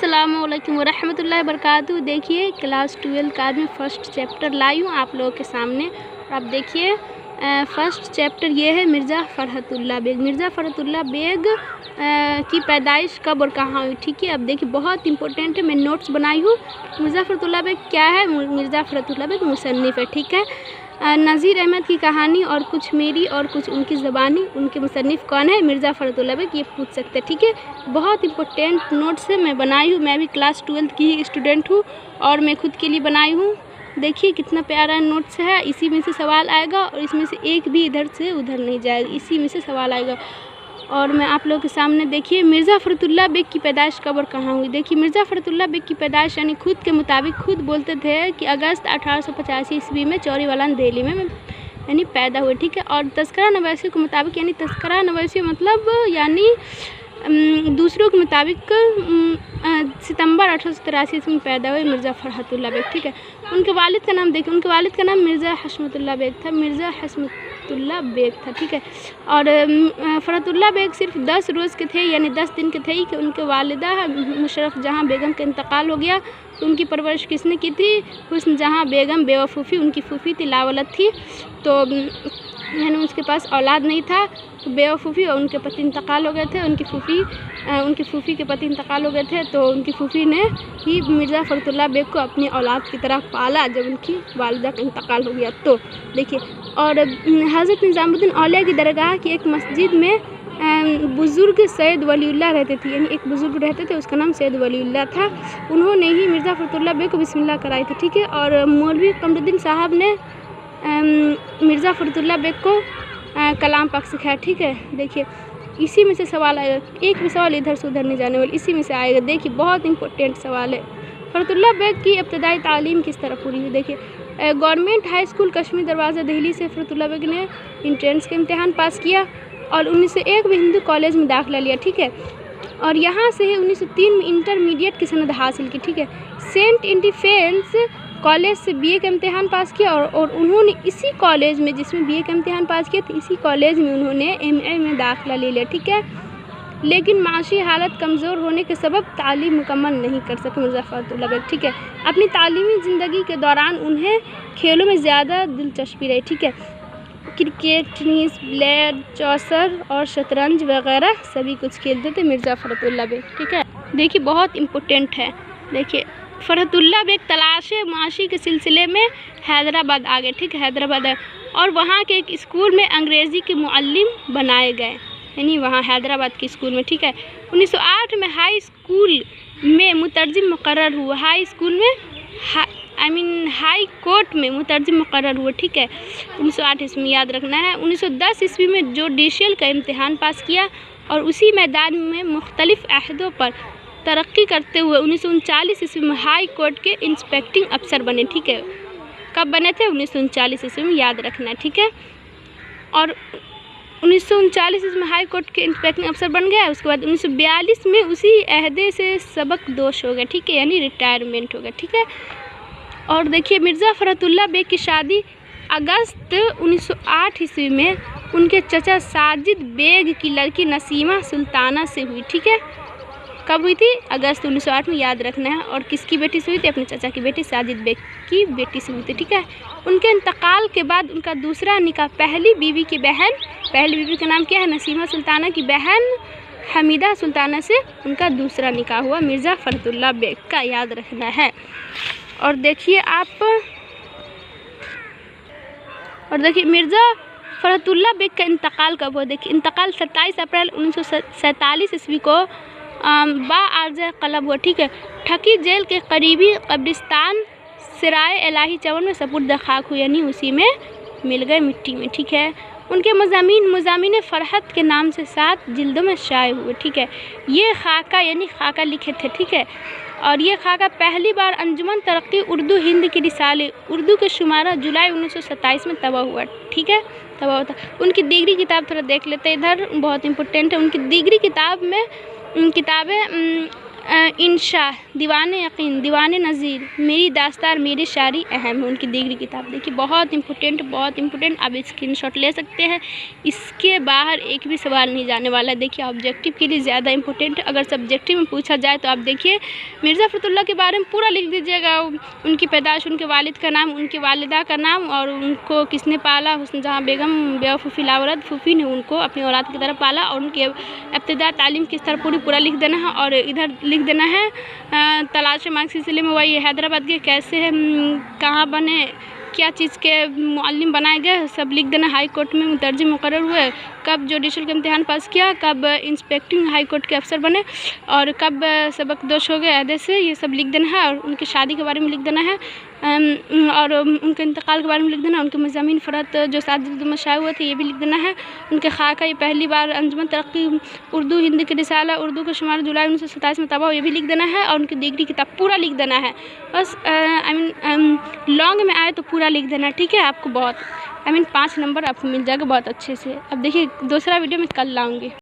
अस्सलामुअलैकुम वरहमतुल्लाहि वबरकातुहू। देखिए क्लास 12 का आज मैं फ़र्स्ट चैप्टर लाई हूँ आप लोगों के सामने। आप देखिए फ़र्स्ट चैप्टर ये है मिर्ज़ा फ़रहतुल्लाह बेग। मिर्ज़ा फ़रहतुल्लाह बेग की पैदाइश कब और कहाँ हुई, ठीक है। अब देखिए बहुत इंपॉर्टेंट है, मैं नोट्स बनाई हूँ। मिर्ज़ा फ़रहतुल्लाह बेग क्या है? मिर्ज़ा फ़रहतुल्लाह बेग मुसन्निफ़ है, ठीक है। नज़ीर अहमद की कहानी और कुछ मेरी और कुछ उनकी ज़बानी, उनके मुसन्निफ़ कौन है? मिर्ज़ा फ़रहतुल्लाह बेग, ये पूछ सकते हैं, ठीक है। बहुत इंपॉर्टेंट नोट्स है, मैं बनाई हूँ। मैं भी क्लास 12 की ही स्टूडेंट हूँ और मैं खुद के लिए बनाई हूँ। देखिए कितना प्यारा नोट्स है, इसी में से सवाल आएगा और इसमें से एक भी इधर से उधर नहीं जाएगा, इसी में से सवाल आएगा। और मैं आप लोगों के सामने देखिए मिर्ज़ा फ़रहतुल्लाह बेग की पैदाइश कब और कहाँ हुई। देखिए मिर्ज़ा फ़रहतुल्लाह बेग की पैदाइश यानी खुद के मुताबिक खुद बोलते थे कि अगस्त 1885 ईस्वी में चौरीवालान दिल्ली में यानी पैदा हुए, ठीक है। और तज़किरा नवासी के मुताबिक यानी तज़किरा नवासी मतलब यानी दूसरों के मुताबिक सितंबर 1883 ईस्वी में पैदा हुए मिर्ज़ा फ़रहतुल्लाह बेग, ठीक है। उनके वालिद का नाम देखिए, उनके वालिद का नाम मिर्ज़ा हशमतुल्लाह बेग था, मिर्ज़ा हशमतुल्लाह बेग था, ठीक है। और फ़रहतुल्लाह बेग सिर्फ 10 रोज़ के थे यानी 10 दिन के थे कि उनके वालिदा मुशर्रफ जहाँ बेगम का इंतकाल हो गया। तो उनकी परवरिश किसने की थी? हुस्न जहाँ बेगम बेवा फूफी, उनकी फूफी थी, लावलद थी। तो यानी उसके पास औलाद नहीं था, तो बेवा फूफी और उनके पति इंतकाल हो गए थे। उनकी फूफी के पति इंतकाल हो गए थे, तो उनकी फूफी ने ही मिर्ज़ा फ़रहतुल्लाह बेग को अपनी औलाद की तरह पाला जब उनकी वालिदा का इंतकाल हो गया। तो देखिए, और हज़रत निज़ामुद्दीन औलिया की दरगाह की एक मस्जिद में बुज़ुर्ग सैयद वलीउल्लाह रहते थे, यानी एक बुज़ुर्ग रहते थे, उसका नाम सैयद वलीउल्लाह था। उन्होंने ही मिर्ज़ा फ़रहतुल्लाह बेग को बिस्मिल्लाह कराई थी, ठीक है। और मौलवी कमरुद्दीन साहब ने मिर्ज़ा फ़रहतुल्लाह बेग को कलाम पाक सिखाया, ठीक है। देखिए इसी में से सवाल आएगा, एक भी सवाल इधर से उधर नहीं जाने वाला, इसी में से आएगा। देखिए बहुत इंपॉर्टेंट सवाल है। फ़रहतुल्लाह बेग की इब्तदाई तालीम किस तरह पूरी हुई। देखिए गवर्नमेंट हाई स्कूल कश्मीर दरवाज़ा दिल्ली से फ़रहतुल्लाह बेग ने इंट्रेंस का इम्तहान पास किया और 1901 में हिंदू कॉलेज में दाखिला लिया, ठीक है। और यहाँ से 1903 में इंटरमीडिएट की सनद हासिल की, ठीक है। सेंट इंडिफेंस कॉलेज से बीए का इम्तहान पास किया और उन्होंने इसी कॉलेज में जिसमें बीए का इम्तहान पास किया था, इसी कॉलेज में उन्होंने एमए में दाखिला ले लिया, ठीक है। लेकिन माशी हालत कमज़ोर होने के सबब तालीम मुकम्मल नहीं कर सके मिर्ज़ा फ़रहतुल्लाह बेग, ठीक है। अपनी तालीमी ज़िंदगी के दौरान उन्हें खेलों में ज़्यादा दिलचस्पी रही, ठीक है। क्रिकेट, टेनिस, ब्लेड, चौसर और शतरंज वगैरह सभी कुछ खेलते थे मिर्ज़ा फ़रहतुल्लाह बेग, ठीक है। देखिए बहुत इम्पोर्टेंट है। देखिए फ़रहतुल्लाह बेग तलाशे माशी के सिलसिले में हैदराबाद आ गए, ठीक है। हैदराबाद आए और वहाँ के एक स्कूल में अंग्रेज़ी के मुअल्लिम बनाए गए, यानी वहाँ हैदराबाद के स्कूल में, ठीक है। 1908 में हाई स्कूल में मुतरजिम मुकर्रर हुआ, हाई स्कूल में हाई कोर्ट में मुतरजिम मुकर्रर हुआ, ठीक है। 1908 ईस्वी याद रखना है। 1910 ईस्वी में जुडिशल का इम्तहान पास किया और उसी मैदान में मुख्तलिफ अहदों पर तरक्की करते हुए 1939 ईस्वी में हाई कोर्ट के इंस्पेक्टिंग अफसर बने, ठीक है। कब बने थे? 1939 ईस्वी में, याद रखना है, ठीक है। और 1939 ईस्वी में हाई कोर्ट के इंस्पेक्टिंग अफसर बन गया। उसके बाद 1942 में उसी अहदे से सबक दोष हो गया, ठीक है, यानी रिटायरमेंट हो गया, ठीक है। और देखिए मिर्ज़ा फ़रहतुल्लाह बेग की शादी अगस्त 1908 ईस्वी में उनके चचा साजिद बेग की लड़की नसीमा सुल्ताना से हुई, ठीक है। कब हुई थी? अगस्त 1908 में, याद रखना है। और किसकी बेटी से हुई थी? अपने चाचा की बेटी साजिद बेग की बेटी से हुई थी, ठीक है। उनके इंतकाल के बाद उनका दूसरा निकाह पहली बीवी का नाम क्या है? नसीमा सुल्ताना की बहन हमीदा सुल्ताना से उनका दूसरा निकाह हुआ मिर्ज़ा फ़रहतुल्लाह बेग का, याद रखना है। और देखिए मिर्ज़ा फ़रहतुल्लाह बेग का इंतकाल कब हुआ। देखिए इंतकाल 27 अप्रैल 1947 ईस्वी को बाआर्ज़ क़लब हुआ, ठीक है। ठकी जेल के करीबी कब्रिस्तान सराय इलाही चवन में सपुर्द खाक हुई, यानी उसी में मिल गए मिट्टी में, ठीक है। उनके मज़ामीन फ़रहत के नाम से 7 जिल्दों में शाये हुए, ठीक है। ये खाका यानी खाका लिखे थे, ठीक है। और ये खाका पहली बार अंजुमन तरक्की उर्दू हिंद के रिसाले उर्दू के शुमारा जुलाई 1927 में तबाह हुआ, ठीक है, तबाह होता। उनकी डिग्री किताब थोड़ा देख लेते हैं, इधर बहुत इंपॉर्टेंट है। उनकी डिग्री किताबें इंशा, दीवाने यकीन, दीवाने नज़ीर, मेरी दास्तार, मेरी शायरी अहम है। उनकी दी गई किताब देखिए, बहुत इंपॉर्टेंट। आप स्क्रीनशॉट ले सकते हैं। इसके बाहर एक भी सवाल नहीं जाने वाला है। देखिए ऑब्जेक्टिव के लिए ज़्यादा इंपॉर्टेंट। अगर सब्जेक्टिव में पूछा जाए तो आप देखिए मिर्ज़ा फ़खरुल्लाह के बारे में पूरा लिख दीजिएगा। उनकी पैदाइश, उनके वालिद का नाम, उनकी वालिदा का नाम और उनको किसने पाला। हुस्न जहाँ बेगम बेवफूफी लावरद फूफी ने उनको अपनी औलाद की तरह पाला। और उनके इब्तिदा तालीम किस तरह पूरा लिख देना है। और इधर लिख देना है तलाश मार्क्स सिलसिले में वही हैदराबाद के कैसे कहाँ बने, क्या चीज़ के मुअल्लिम बनाए गए, सब लिख देना। हाई कोर्ट में मुतर्जिम मुकर्रर हुए, कब जुडिशल का इम्तिहान पास किया, कब इंस्पेक्टिंग हाई कोर्ट के अफसर बने और कब सबक दोष हो गए अहदे से, ये सब लिख देना है। और उनकी शादी के बारे में लिख देना है और उनके इंतकाल के बारे में लिख देना है। उनके मज़ामीन फ़रत जो 7 जिल्द में शाये हुए थे ये भी लिख देना है। उनके खाका ये पहली बार अंजुमन तरक्की उर्दू हिंदी की रिसाला उर्दू का शुमार जुलाई 1927 में तबाह हुआ, ये भी लिख देना है। और उनकी दी गई किताब पूरा लिख देना है। बस लॉन्ग में आए तो पूरा लिख देना, ठीक है। आपको बहुत 5 नंबर आपको मिल जाएगा बहुत अच्छे से। अब देखिए दूसरा वीडियो मैं कल लाऊँगी।